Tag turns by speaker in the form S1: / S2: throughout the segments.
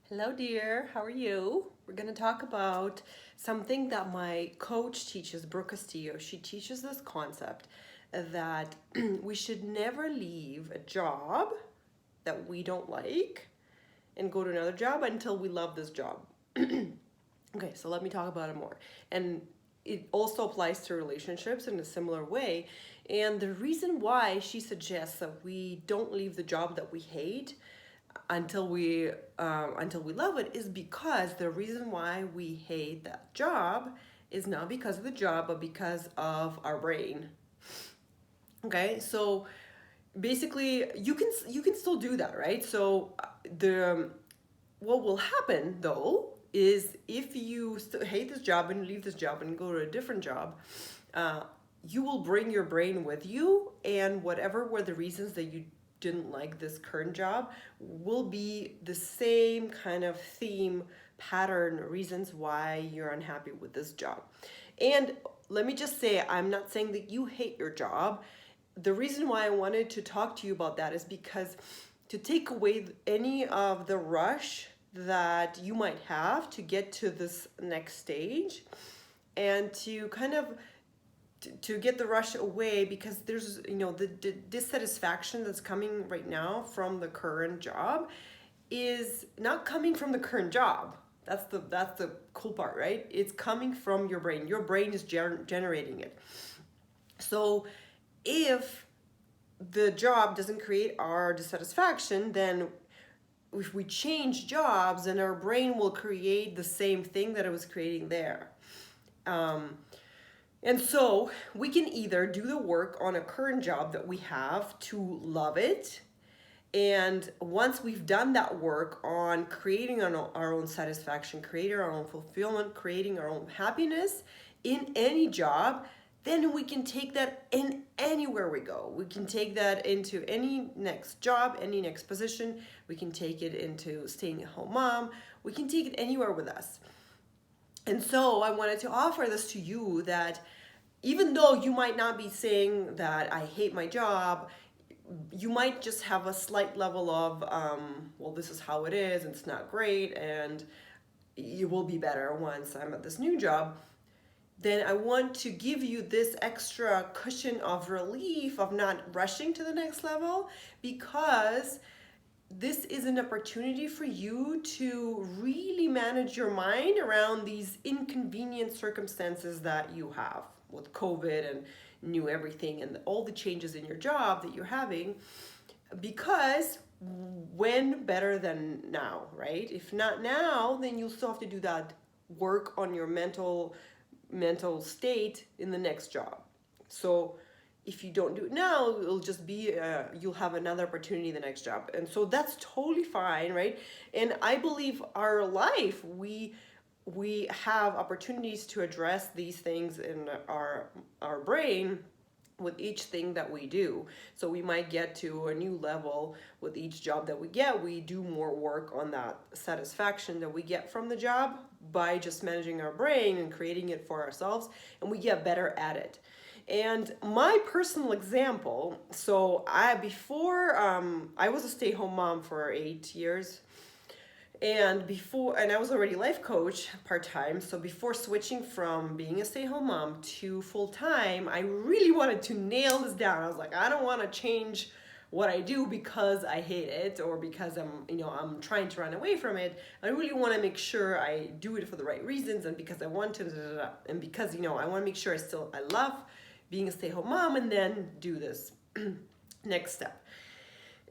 S1: Hello, dear. How are you? We're going to talk about something that my coach teaches, Brooke Castillo. She teaches this concept that we should never leave a job that we don't like and go to another job until we love this job. Okay, so let me talk about it more. And it also applies to relationships in a similar way. And the reason why she suggests that we don't leave the job that we hate until we love it is because the reason why we hate that job is not because of the job but because of our brain. Okay, so basically you can still do that, right? So the what will happen though is if you hate this job and leave this job and go to a different job, uh, you will bring your brain with you, and whatever were the reasons that you didn't like this current job will be the same kind of theme, pattern, reasons why you're unhappy with this job. And let me just say, I'm not saying that you hate your job. The reason why I wanted to talk to you about that is because to take away any of the rush that you might have to get to this next stage and to kind of to get the rush away, because there's the dissatisfaction that's coming right now from the current job is not coming from the current job. That's the cool part, right? It's coming from your brain. Your brain is generating it. So if the job doesn't create our dissatisfaction, then if we change jobs, then our brain will create the same thing that it was creating there. And so we can either do the work on a current job that we have to love it. And once we've done that work on creating our own satisfaction, creating our own fulfillment, creating our own happiness in any job, then we can take that in anywhere we go. We can take that into any next job, any next position. We can take it into staying at home mom. We can take it anywhere with us. And so I wanted to offer this to you, that even though you might not be saying that I hate my job, you might just have a slight level of, well, this is how it is, and it's not great, and it will be better once I'm at this new job. Then I want to give you this extra cushion of relief of not rushing to the next level, because this is an opportunity for you to really manage your mind around these inconvenient circumstances that you have with COVID and new everything and all the changes in your job that you're having. Because when better than now, right? If not now, then you'll still have to do that work on your mental state in the next job. So if you don't do it now, it'll just be you'll have another opportunity in the next job, and so that's totally fine, right? And I believe our life, we have opportunities to address these things in our brain with each thing that we do. So we might get to a new level with each job that we get. We do more work on that satisfaction that we get from the job by just managing our brain and creating it for ourselves, and we get better at it. And my personal example, so I was a stay-home mom for 8 years, and I was already a life coach part-time. So before switching from being a stay-home mom to full-time, I really wanted to nail this down. I was like, I don't want to change what I do because I hate it or because I'm trying to run away from it. I really want to make sure I do it for the right reasons, and because I want to, and because I want to make sure I love being a stay-home mom, and then do this next step.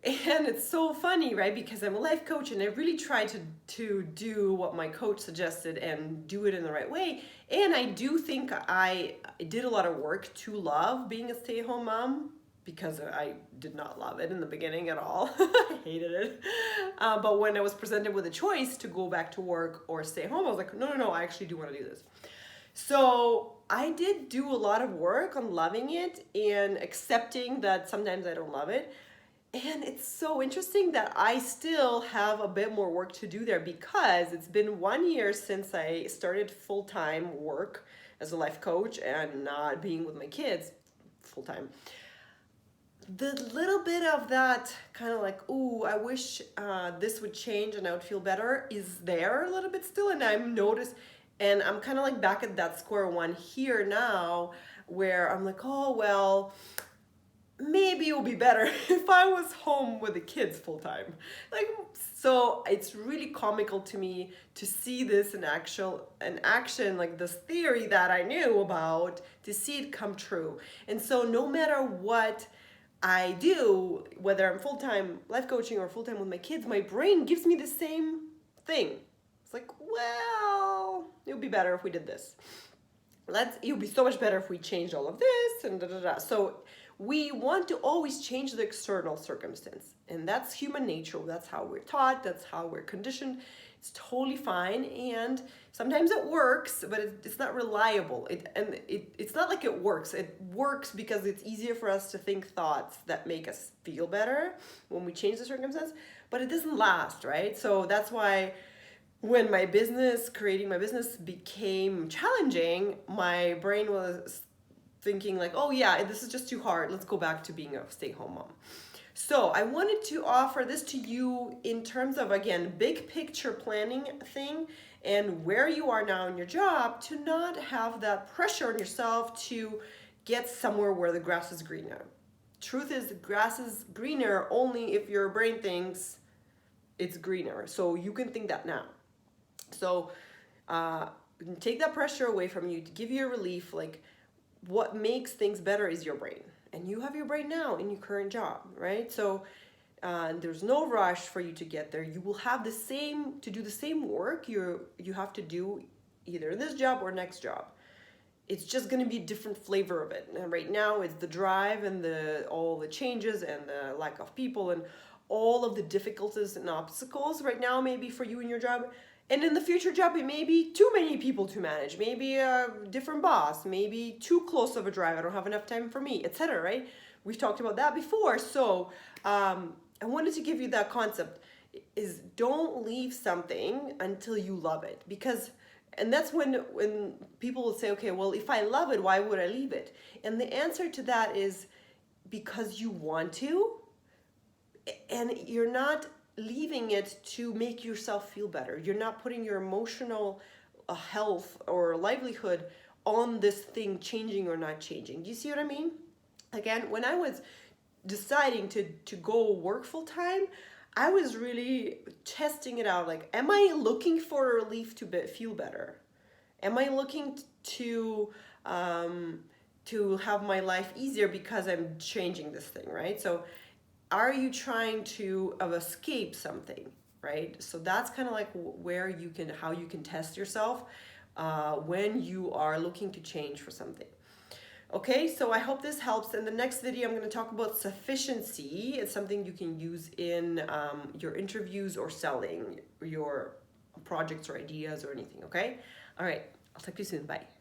S1: And it's so funny, right? Because I'm a life coach, and I really try to do what my coach suggested and do it in the right way. And I do think I did a lot of work to love being a stay-at-home mom, because I did not love it in the beginning at all. I hated it. But when I was presented with a choice to go back to work or stay home, I was like, no, I actually do want to do this. So I did do a lot of work on loving it and accepting that sometimes I don't love it. And it's so interesting that I still have a bit more work to do there, because it's been 1 year since I started full-time work as a life coach and not being with my kids full-time. the little bit of that kind of like, ooh, I wish this would change and I would feel better is there a little bit still. And I'm noticed, and I'm kind of like back at that square one here now, where I'm like, oh, well, maybe it would be better if I was home with the kids full time. Like, so it's really comical to me to see this in action, like this theory that I knew about, to see it come true. And so no matter what I do, whether I'm full-time life coaching or full-time with my kids, my brain gives me the same thing. It's like, well, it would be better if we did this. It would be so much better if we changed all of this and da da da. So we want to always change the external circumstance, and that's human nature. That's how we're taught, that's how we're conditioned. It's totally fine, and sometimes it works, but it's not reliable. It's not like it works. It works because it's easier for us to think thoughts that make us feel better when we change the circumstance, but it doesn't last, right? So that's why when creating my business became challenging, my brain was thinking like, oh yeah, this is just too hard. Let's go back to being a stay-at-home mom. So I wanted to offer this to you in terms of, again, big picture planning thing and where you are now in your job, to not have that pressure on yourself to get somewhere where the grass is greener. Truth is, the grass is greener only if your brain thinks it's greener. So you can think that now. So take that pressure away from you, to give you a relief. Like, what makes things better is your brain, and you have your brain now in your current job, right? So there's no rush for you to get there. You will have to do the same work you have to do either in this job or next job. It's just going to be a different flavor of it. And right now it's the drive and all the changes and the lack of people and all of the difficulties and obstacles right now maybe for you in your job. And in the future job, it may be too many people to manage, maybe a different boss, maybe too close of a drive, I don't have enough time for me, etc., right? We've talked about that before. So I wanted to give you that concept, is don't leave something until you love it. And that's when people will say, okay, well, if I love it, why would I leave it? And the answer to that is because you want to, and you're not leaving it to make yourself feel better. You're not putting your emotional health or livelihood on this thing changing or not changing. Do you see what I mean? Again, when I was deciding to go work full time, I was really testing it out. Like, am I looking for a relief to feel better? Am I looking to have my life easier because I'm changing this thing, right? So are you trying to escape something, right? So that's kind of like how you can test yourself when you are looking to change for something. Okay, so I hope this helps. In the next video, I'm going to talk about sufficiency. It's something you can use in your interviews or selling your projects or ideas or anything, okay? All right, I'll talk to you soon. Bye.